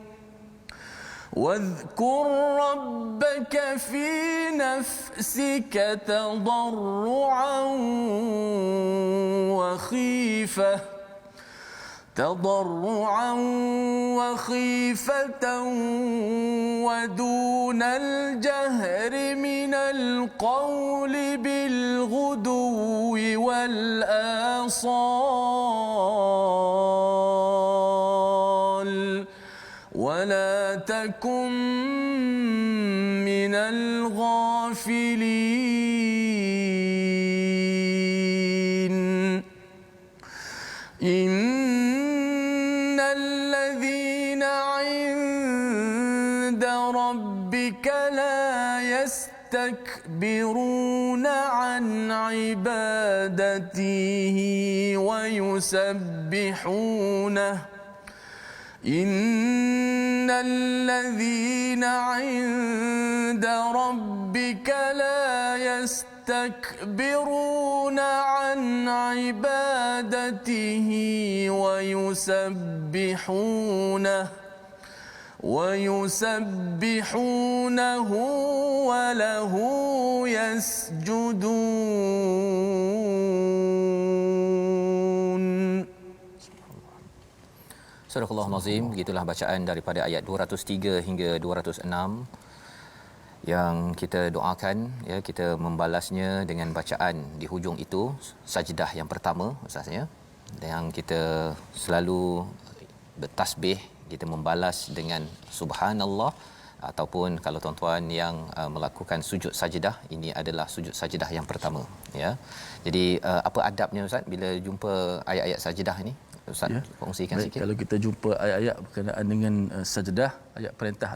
واذكر ربك في نفسك تضرعا وخيفة ودون الجهر من القول بالغدو والآصال ولا تكن من الغافلين عند ربك لا يستكبرون عن عبادته ويسبحونه إن الذين عند ربك لا يستكبرون عن عبادته ويسبحونه وله يسجدون. Surah Al-Nazim, begitulah bacaan daripada ayat 203 hingga 206 yang kita doakan, ya, kita membalasnya dengan bacaan di hujung itu sajdah yang pertama ustaznya, yang kita selalu bertasbih, kita membalas dengan subhanallah, ataupun kalau tuan-tuan yang melakukan sujud sajdah, ini adalah sujud sajdah yang pertama, ya. Jadi apa adabnya ustaz bila jumpa ayat-ayat sajdah ini? Ustaz, ya, kongsikan sikit. Kalau kita jumpa ayat-ayat berkenaan dengan sajdah, ayat perintah,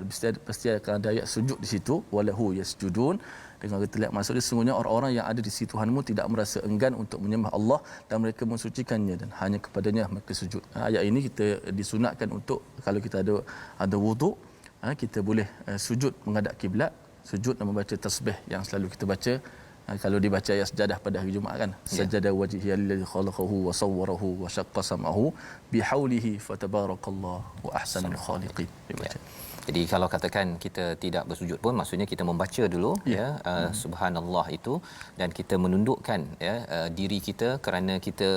pasti akan ada ayat sujud di situ, walahu yasjudun. Dengan kita lihat maksud dia, sesungguhnya orang-orang yang ada di sisi Tuhanmu tidak merasa enggan untuk menyembah Allah dan mereka mensucikannya dan hanya kepadanya mereka sujud. Ayat ini kita disunatkan untuk kalau kita ada wuduk, kita boleh sujud menghadap kiblat, sujud dan membaca tasbih yang selalu kita baca. Kalau dibaca ayat sajadah pada hari Jumaat kan, sajada wajhi allazi khalaqahu wa sawwarahu wa syaqqa sam'ahu bihaulihi fatabarakallahu wa ahsanul khaliqin. Dibaca. Jadi kalau katakan kita tidak bersujud pun, maksudnya kita membaca dulu, subhanallah itu, dan kita menundukkan, ya, diri kita kerana kita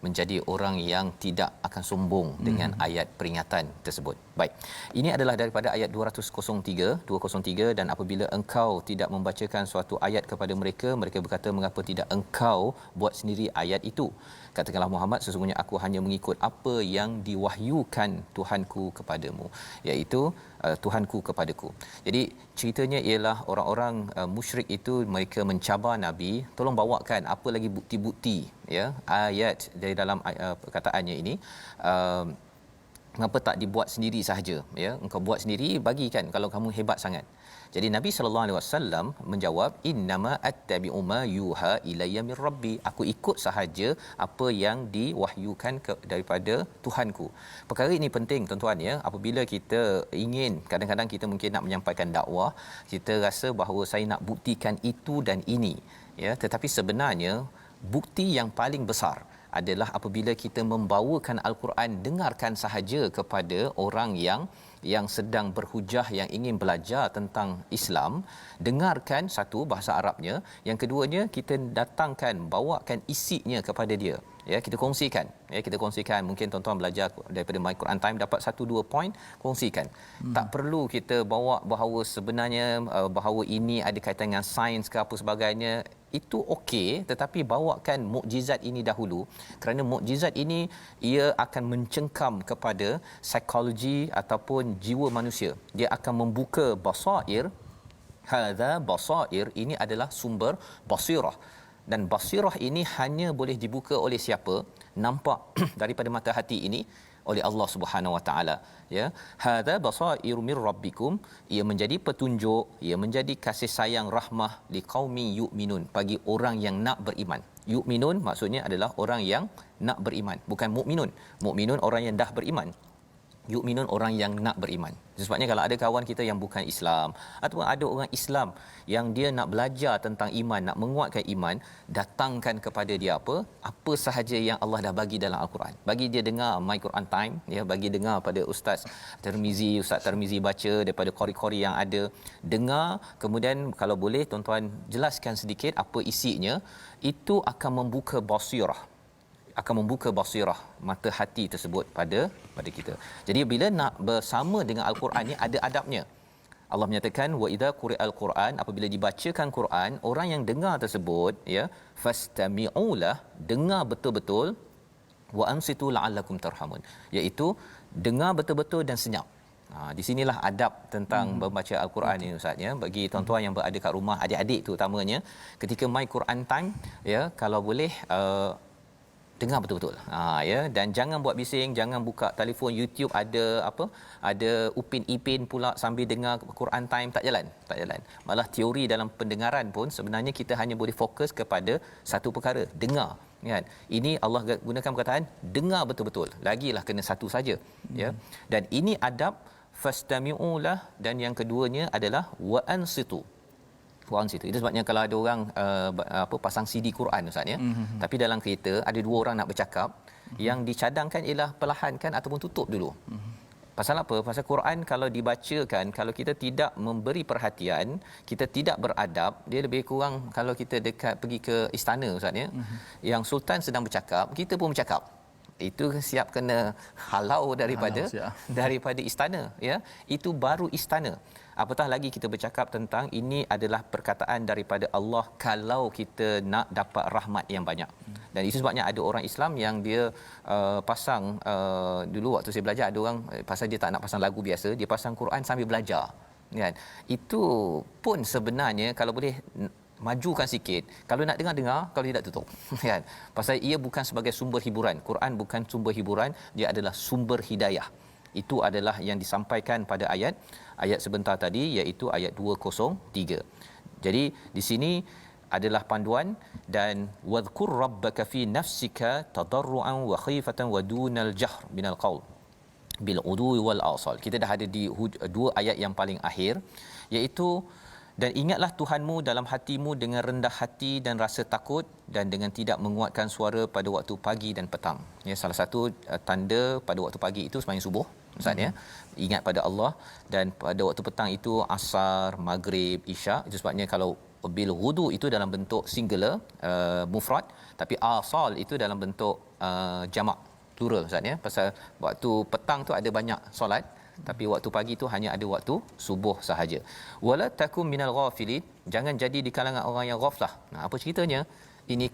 menjadi orang yang tidak akan sombong dengan ayat peringatan tersebut. Baik. Ini adalah daripada ayat 203 dan apabila engkau tidak membacakan suatu ayat kepada mereka, mereka berkata, mengapa tidak engkau buat sendiri ayat itu? Katakanlah Muhammad, sesungguhnya aku hanya mengikut apa yang diwahyukan Tuhanku kepadamu, iaitu Tuhanku kepadaku. Jadi ceritanya ialah orang-orang musyrik itu mereka mencabar Nabi, tolong bawakan apa lagi bukti-bukti, ya, ayat dari dalam perkataannya ini. Mengapa tak dibuat sendiri sahaja, ya? Engkau buat sendiri, bagikan kalau kamu hebat sangat. Jadi Nabi sallallahu alaihi wasallam menjawab, innama attabi'u ma yuha ilayya mir rabbi, aku ikut sahaja apa yang diwahyukan daripada Tuhanku. Perkara ini penting tuan-tuan, ya. Apabila kita ingin, kadang-kadang kita mungkin nak menyampaikan dakwah, kita rasa bahawa saya nak buktikan itu dan ini, ya, tetapi sebenarnya bukti yang paling besar adalah apabila kita membawakan Al-Quran, dengarkan sahaja kepada orang yang sedang berhujah, yang ingin belajar tentang Islam, dengarkan satu bahasa Arabnya, yang keduanya kita datangkan, bawakan isinya kepada dia, ya, kita kongsikan, ya, kita kongsikan. Mungkin tuan-tuan belajar daripada My Quran Time dapat 1-2 poin, kongsikan. Tak perlu kita bawa bahawa sebenarnya bahawa ini ada kaitan dengan sains ke apa sebagainya, itu okey, tetapi bawakan mukjizat ini dahulu, kerana mukjizat ini ia akan mencengkam kepada psikologi ataupun jiwa manusia. Dia akan membuka basair. Hadza basair, ini adalah sumber basirah, dan basirah ini hanya boleh dibuka oleh siapa? Nampak daripada mata hati ini oleh Allah Subhanahu Wa Taala, ya. Hadza basairu mir rabbikum, ia menjadi petunjuk, ia menjadi kasih sayang rahmah liqaumi yu'minun, bagi orang yang nak beriman. Yu'minun maksudnya adalah orang yang nak beriman, bukan mukminun. Mukminun orang yang dah beriman, yu'minun orang yang nak beriman. Sebabnya kalau ada kawan kita yang bukan Islam, ataupun ada orang Islam yang dia nak belajar tentang iman, nak menguatkan iman, datangkan kepada dia apa sahaja yang Allah dah bagi dalam Al-Quran. Bagi dia dengar My Quran Time, ya, bagi dengar pada Ustaz Tarmizi baca daripada qori-qori yang ada, dengar, kemudian kalau boleh tuan-tuan jelaskan sedikit apa isinya, itu akan membuka basirah, mata hati tersebut pada kita. Jadi bila nak bersama dengan Al-Quran ni ada adabnya. Allah menyatakan wa idza quri'al Quran, apabila dibacakan Quran, orang yang dengar tersebut, ya, fastami'ulah, dengar betul-betul, wa ansitu la'allakum tarhamun, iaitu dengar betul-betul dan senyap. Di sinilah adab tentang membaca Al-Quran ini ustaz, ya, bagi tuan-tuan yang berada kat rumah, adik-adik terutamanya, ketika My Quran Time, ya, kalau boleh dengar betul-betul. Ya, dan jangan buat bising, jangan buka telefon YouTube ada Upin Ipin pula sambil dengar Quran time, tak jalan. Malah teori dalam pendengaran pun sebenarnya kita hanya boleh fokus kepada satu perkara, dengar, kan. Ini Allah gunakan perkataan dengar betul-betul. Lagilah kena satu saja, ya. Dan ini adab fastami'ulah, dan yang keduanya adalah wa ansitu. Itu sebabnya kalau ada orang pasang CD Quran, Ustaz, ya. Tapi dalam kereta ada dua orang nak bercakap, yang dicadangkan ialah perlahankan ataupun tutup dulu. Pasal apa? Pasal Quran kalau dibacakan, kalau kita tidak memberi perhatian, kita tidak beradab, dia lebih kurang kalau kita pergi ke istana, Ustaz, ya. Yang sultan sedang bercakap, kita pun bercakap. Itu siap kena halau daripada istana, ya. Itu baru istana. Apatah lagi kita bercakap tentang ini adalah perkataan daripada Allah kalau kita nak dapat rahmat yang banyak. Dan itu sebabnya ada orang Islam yang dia pasang dulu waktu saya belajar, ada orang pasal dia tak nak pasang lagu biasa, dia pasang Quran sambil belajar, kan. Itu pun sebenarnya kalau boleh majukan sikit, kalau nak dengar, kalau tidak tutup, kan. Pasal ia bukan sebagai sumber hiburan. Quran bukan sumber hiburan, dia adalah sumber hidayah. Itu adalah yang disampaikan pada ayat sebentar tadi, iaitu ayat 203. Jadi di sini adalah panduan, dan wadhkur rabbaka fi nafsika tadarruan wa khifatan wa dunal jahr minal qaul bil udwi wal asal. Kita dah ada di dua ayat yang paling akhir, iaitu dan ingatlah Tuhanmu dalam hatimu dengan rendah hati dan rasa takut, dan dengan tidak menguatkan suara pada waktu pagi dan petang. Ya, salah satu tanda pada waktu pagi itu sembahyang subuh, Ustaz, ya. Ingat pada Allah, dan pada waktu petang itu asar, maghrib, isyak. Itu sebabnya kalau bil ghudu itu dalam bentuk singular, mufrad, tapi asal itu dalam bentuk jamak, plural, Ustaz, ya. Pasal waktu petang tu ada banyak solat, tapi waktu pagi tu hanya ada waktu subuh sahaja. Wala takum minal ghafilin, jangan jadi di kalangan orang yang ghaflah. Nah, apa ceritanya? Ini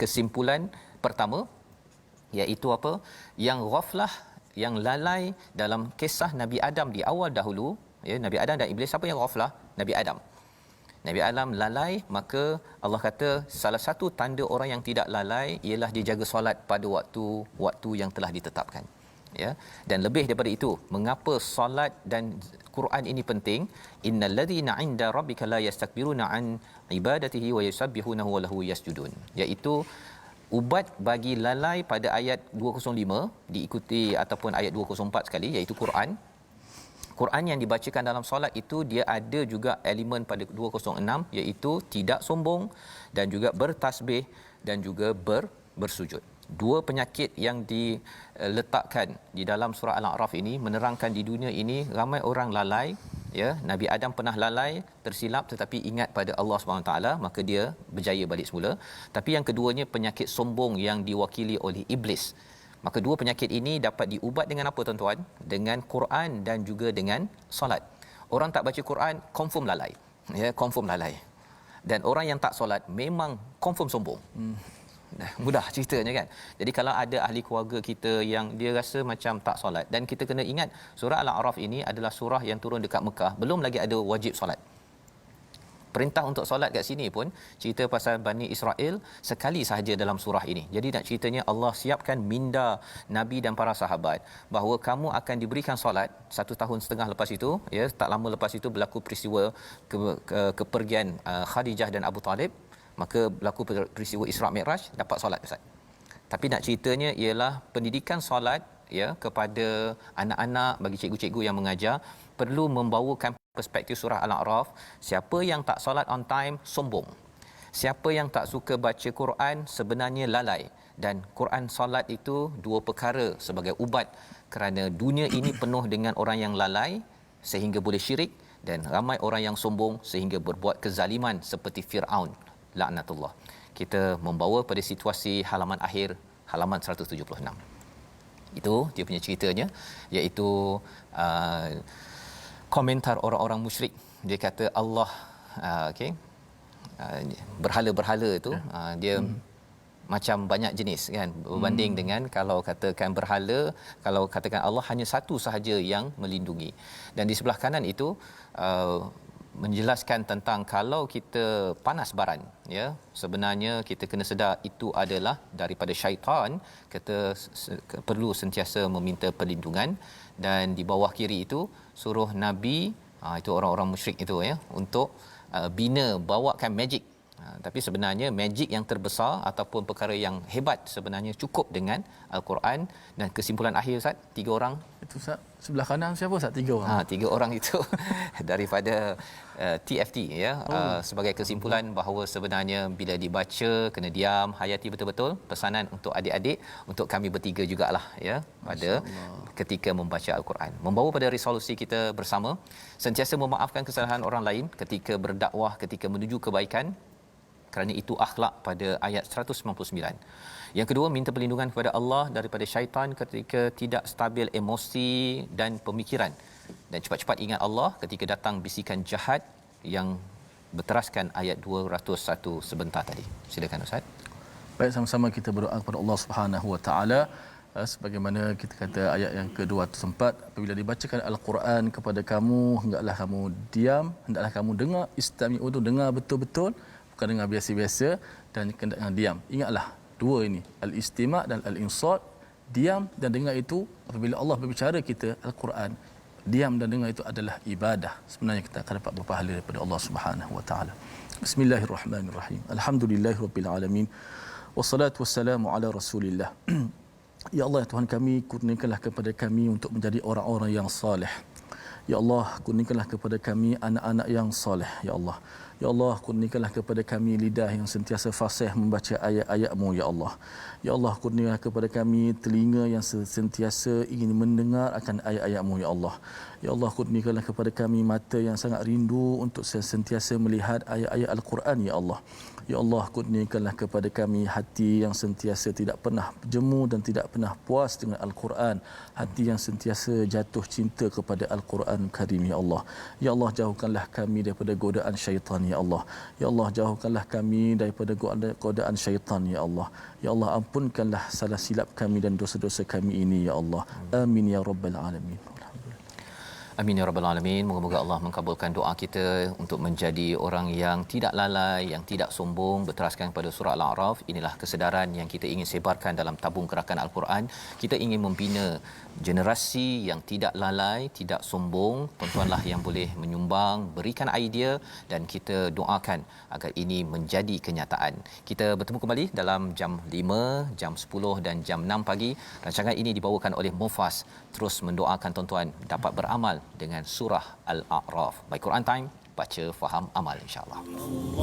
kesimpulan pertama, iaitu apa? Yang ghaflah, yang lalai dalam kisah Nabi Adam di awal dahulu, ya, Nabi Adam dan iblis. Siapa yang ghaflah? Nabi Adam lalai. Maka Allah kata salah satu tanda orang yang tidak lalai ialah dia jaga solat pada waktu yang telah ditetapkan, ya. Dan lebih daripada itu, mengapa solat dan Quran ini penting? Innal ladzina 'inda rabbika la yastakbiruna an ibadatihi wa yusabbihunahu wa lahu yasjudun, iaitu ubat bagi lalai pada ayat 205 diikuti ataupun ayat 204 sekali, iaitu Quran yang dibacakan dalam solat itu dia ada juga elemen pada 206, iaitu tidak sombong dan juga bertasbih dan juga bersujud. Dua penyakit yang diletakkan di dalam surah Al-A'raf ini menerangkan di dunia ini ramai orang lalai, ya. Nabi Adam pernah lalai, tersilap, tetapi ingat pada Allah SWT, maka dia berjaya balik semula. Tapi yang keduanya penyakit sombong yang diwakili oleh iblis. Maka dua penyakit ini dapat diubat dengan apa, tuan-tuan? Dengan Quran dan juga dengan solat. Orang tak baca Quran confirm lalai, ya, confirm lalai. Dan orang yang tak solat memang confirm sombong. Mudah ceritanya, kan. Jadi kalau ada ahli keluarga kita yang dia rasa macam tak solat, dan kita kena ingat surah Al-A'raf ini adalah surah yang turun dekat Mekah, belum lagi ada wajib solat. Perintah untuk solat kat sini pun cerita pasal Bani Israel sekali sahaja dalam surah ini. Jadi nak ceritanya Allah siapkan minda Nabi dan para sahabat bahawa kamu akan diberikan solat 1 tahun setengah lepas itu, ya. Tak lama lepas itu berlaku peristiwa kepergian Khadijah dan Abu Talib. Maka berlaku peristiwa Isra' Mi'raj, dapat solat, Ustaz. Tapi nak ceritanya ialah pendidikan solat, ya, kepada anak-anak, bagi cikgu-cikgu yang mengajar, perlu membawakan perspektif surah Al-A'raf. Siapa yang tak solat on time, sombong. Siapa yang tak suka baca Quran, sebenarnya lalai. Dan Quran solat itu dua perkara sebagai ubat, kerana dunia ini penuh dengan orang yang lalai sehingga boleh syirik, dan ramai orang yang sombong sehingga berbuat kezaliman seperti Fir'aun, laknatullah. Kita membawa pada situasi halaman akhir, halaman 176. Itu dia punya ceritanya, iaitu komentar orang-orang musyrik. Dia kata Allah berhala-berhala itu dia macam banyak jenis, kan, berbanding dengan kalau katakan berhala, kalau katakan Allah hanya satu sahaja yang melindungi. Dan di sebelah kanan itu menjelaskan tentang kalau kita panas baran, ya, sebenarnya kita kena sedar itu adalah daripada syaitan. Kita perlu sentiasa meminta perlindungan. Dan di bawah kiri itu suruh Nabi, itu orang-orang musyrik itu, ya, untuk bina bawakan magic. Tapi sebenarnya magic yang terbesar ataupun perkara yang hebat sebenarnya cukup dengan Al-Quran. Dan kesimpulan akhir, Ustaz, 3 orang Itu Ustaz, sebelah kanan siapa Ustaz? 3 orang. 3 orang itu daripada TFT, ya. Sebagai kesimpulan bahawa sebenarnya bila dibaca kena diam, hayati betul-betul. Pesanan untuk adik-adik, untuk kami bertiga jugalah, ya, pada ketika membaca Al-Quran, membawa pada resolusi kita bersama sentiasa memaafkan kesalahan orang lain ketika berdakwah, ketika menuju kebaikan, kerana itu akhlak pada ayat 199. Yang kedua, minta perlindungan kepada Allah daripada syaitan ketika tidak stabil emosi dan pemikiran, dan cepat-cepat ingat Allah ketika datang bisikan jahat yang berteraskan ayat 201 sebentar tadi. Silakan Ustaz. Baik, sama-sama kita berdoa kepada Allah Subhanahu Wa Taala. Sebagaimana kita kata ayat yang ke-204, apabila dibacakan Al-Quran kepada kamu, hendaklah kamu diam, hendaklah kamu dengar, istami'u, dengar betul-betul, bukan dengar biasa-biasa, dan kena diam. Ingatlah dua ini, al-istima' dan al-insat. Diam dan dengar itu, apabila Allah berbicara kita Al-Quran, diam dan dengar itu adalah ibadah. Sebenarnya kita akan dapat berpahala daripada Allah Subhanahu Wa Taala. Bismillahirrahmanirrahim. Alhamdulillahirabbil alamin. Wassalatu wassalamu ala Rasulillah. Ya Allah, ya Tuhan kami, kurniakanlah kepada kami untuk menjadi orang-orang yang saleh. Ya Allah, kurniakanlah kepada kami anak-anak yang saleh, ya Allah. Ya Allah, kurniakanlah kepada kami lidah yang sentiasa fasih membaca ayat-ayat-Mu, ya Allah. Ya Allah, kurniakanlah kepada kami telinga yang sentiasa ingin mendengar akan ayat-ayat-Mu, ya Allah. Ya Allah, kurniakanlah kepada kami mata yang sangat rindu untuk sentiasa melihat ayat-ayat Al-Quran, ya Allah. Ya Allah, kurniakanlah kepada kami hati yang sentiasa tidak pernah jemu dan tidak pernah puas dengan Al-Quran, hati yang sentiasa jatuh cinta kepada Al-Quran Karim, ya Allah. Ya Allah, jauhkanlah kami daripada godaan syaitan, ya Allah. Ya Allah, jauhkanlah kami daripada godaan syaitan, ya Allah. Ya Allah, ampunkanlah salah silap kami dan dosa-dosa kami ini, ya Allah. Amin ya rabbal alamin. Amin ya rabbal alamin. Moga-moga Allah mengabulkan doa kita untuk menjadi orang yang tidak lalai, yang tidak sombong, berteraskan kepada surah Al-A'raf. Inilah kesedaran yang kita ingin sebarkan dalam tabung gerakan Al-Quran. Kita ingin membina generasi yang tidak lalai, tidak sombong. Tuan-tuanlah yang boleh menyumbang, berikan idea, dan kita doakan agar ini menjadi kenyataan. Kita bertemu kembali dalam jam 5, jam 10 dan jam 6 pagi. Rancangan ini dibawakan oleh Mufas. Terus mendoakan tuan-tuan dapat beramal dengan surah Al-A'raf. By Quran Time, baca, faham, amal, insya-Allah.